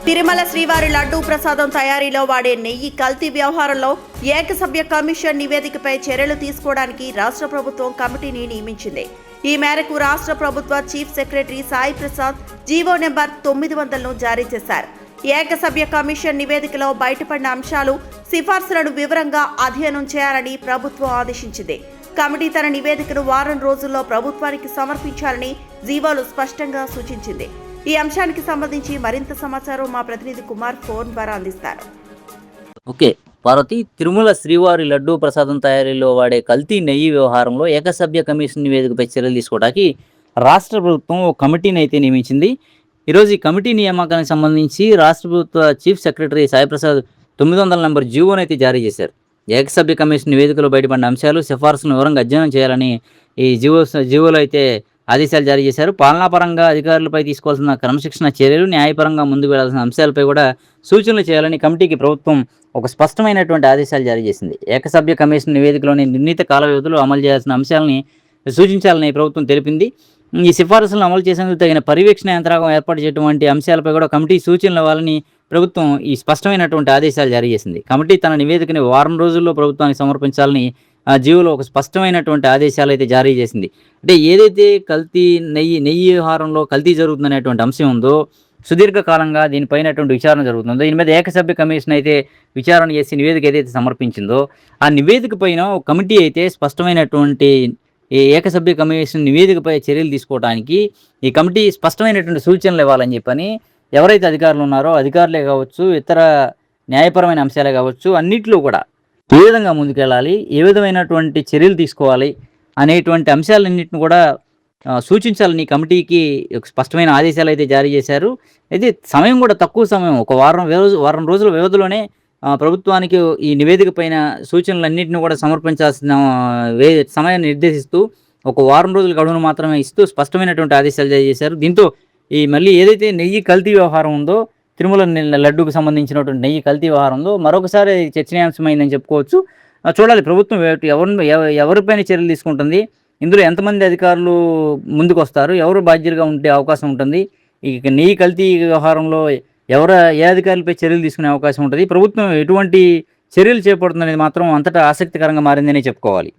తిరుమల శ్రీవారి లడ్డూ ప్రసాదం తయారీలో వాడే నెయ్యి కల్తీ వ్యవహారంలో ఏకసభ్య కమిషన్ నివేదికపై చర్యలు తీసుకోవడానికి రాష్ట్ర ప్రభుత్వం కమిటీని నియమించింది. ఈ మేరకు రాష్ట్ర ప్రభుత్వ chief secretary Sai Prasad GO number 900ను జారీ చేశారు. ఏకసభ్య కమిషన్ నివేదికలో బయటపడిన అంశాలు, సిఫార్సులను వివరంగా అధ్యయనం చేయాలని ప్రభుత్వం ఆదేశించింది. కమిటీ తన నివేదికను వారం రోజుల్లో ప్రభుత్వానికి సమర్పించాలని జీవోలో స్పష్టంగా సూచించింది. ఈ అంశానికి సంబంధించి మరింత సమాచారం మా ప్రతినిధి కుమార్ ఫోన్ ద్వారా అందిస్తారు. ఓకే పార్వతి, తిరుమల శ్రీవారి లడ్డూ ప్రసాదం తయారీలో వాడే కల్తీ నెయ్యి వ్యవహారంలో ఏకసభ్య కమిషన్ నివేదికపై చర్యలు తీసుకోవడానికి రాష్ట్ర ప్రభుత్వం ఒక కమిటీని అయితే నియమించింది. ఈరోజు ఈ కమిటీ నియామకానికి సంబంధించి రాష్ట్ర ప్రభుత్వ chief secretary Sai Prasad 900 number జీవోని అయితే జారీ చేశారు. ఏకసభ్య కమిషన్ నివేదికలో బయటపడిన అంశాలు, సిఫార్సులను వివరంగా అధ్యయనం చేయాలని ఈ జీవోలో అయితే ఆదేశాలు జారీ చేశారు. పాలనాపరంగా అధికారులపై తీసుకోవాల్సిన క్రమశిక్షణ చర్యలు, న్యాయపరంగా ముందుకు వెళ్లాల్సిన అంశాలపై కూడా సూచనలు చేయాలని కమిటీకి ప్రభుత్వం ఒక స్పష్టమైనటువంటి ఆదేశాలు జారీ చేసింది. ఏకసభ్య కమిషన్ నివేదికలోని నిర్ణీత కాల వ్యవధిలో అమలు చేయాల్సిన అంశాలని సూచించాలని ప్రభుత్వం తెలిపింది. ఈ సిఫారసులను అమలు చేసేందుకు తగిన పర్యవేక్షణ యంత్రాంగం ఏర్పాటు చేయటువంటి అంశాలపై కూడా కమిటీ సూచనలు ఇవ్వాలని ప్రభుత్వం ఈ స్పష్టమైనటువంటి ఆదేశాలు జారీ చేసింది. కమిటీ తన నివేదికని వారం రోజుల్లో ప్రభుత్వానికి సమర్పించాలని జీవోలో ఒక స్పష్టమైనటువంటి ఆదేశాలు అయితే జారీ చేసింది. అంటే ఏదైతే కల్తీ నెయ్యి వ్యవహారంలో కల్తీ జరుగుతుందనేటువంటి అంశం ఉందో, సుదీర్ఘకాలంగా దీనిపైనటువంటి విచారణ జరుగుతుందో, దీని మీద ఏకసభ్య కమిషన్ అయితే విచారణ చేసి నివేదిక ఏదైతే సమర్పించిందో, ఆ నివేదిక పైన ఒక కమిటీ అయితే స్పష్టమైనటువంటి ఈ ఏకసభ్య కమిషన్ నివేదికపై చర్యలు తీసుకోవడానికి ఈ కమిటీ స్పష్టమైనటువంటి సూచనలు ఇవ్వాలని చెప్పని ఎవరైతే అధికారులు ఉన్నారో, అధికారులే కావచ్చు, ఇతర న్యాయపరమైన అంశాలే కావచ్చు, అన్నింటిలో కూడా ఏ విధంగా ముందుకెళ్ళాలి, ఏ విధమైనటువంటి చర్యలు తీసుకోవాలి అనేటువంటి అంశాలన్నింటిని కూడా సూచించాలని కమిటీకి స్పష్టమైన ఆదేశాలు అయితే జారీ చేశారు. అయితే సమయం కూడా తక్కువ సమయం, ఒక వారం రోజుల వ్యవధిలోనే ప్రభుత్వానికి ఈ నివేదిక పైన సూచనలన్నింటినీ కూడా సమర్పించాల్సిన సమయాన్ని నిర్దేశిస్తూ ఒక వారం రోజుల గడువును మాత్రమే ఇస్తూ స్పష్టమైనటువంటి ఆదేశాలు జారీ చేశారు. దీంతో ఈ మళ్ళీ ఏదైతే నెయ్యి కల్తీ వ్యవహారం ఉందో, తిరుమల లడ్డూకు సంబంధించినటువంటి నెయ్యి కల్తీ వ్యవహారం ఉందో మరొకసారి చర్చనీయాంశమైందని చెప్పుకోవచ్చు. చూడాలి ప్రభుత్వం ఎవరిపైన చర్యలు తీసుకుంటుంది, ఇందులో ఎంతమంది అధికారులు ముందుకు వస్తారు, ఎవరు బాధ్యులుగా ఉండే అవకాశం ఉంటుంది, ఈ నెయ్యి కల్తీ వ్యవహారంలో ఏ అధికారులపై చర్యలు తీసుకునే అవకాశం ఉంటుంది, ప్రభుత్వం ఎటువంటి చర్యలు చేపడుతుందనేది మాత్రం అంతటా ఆసక్తికరంగా మారిందనే చెప్పుకోవాలి.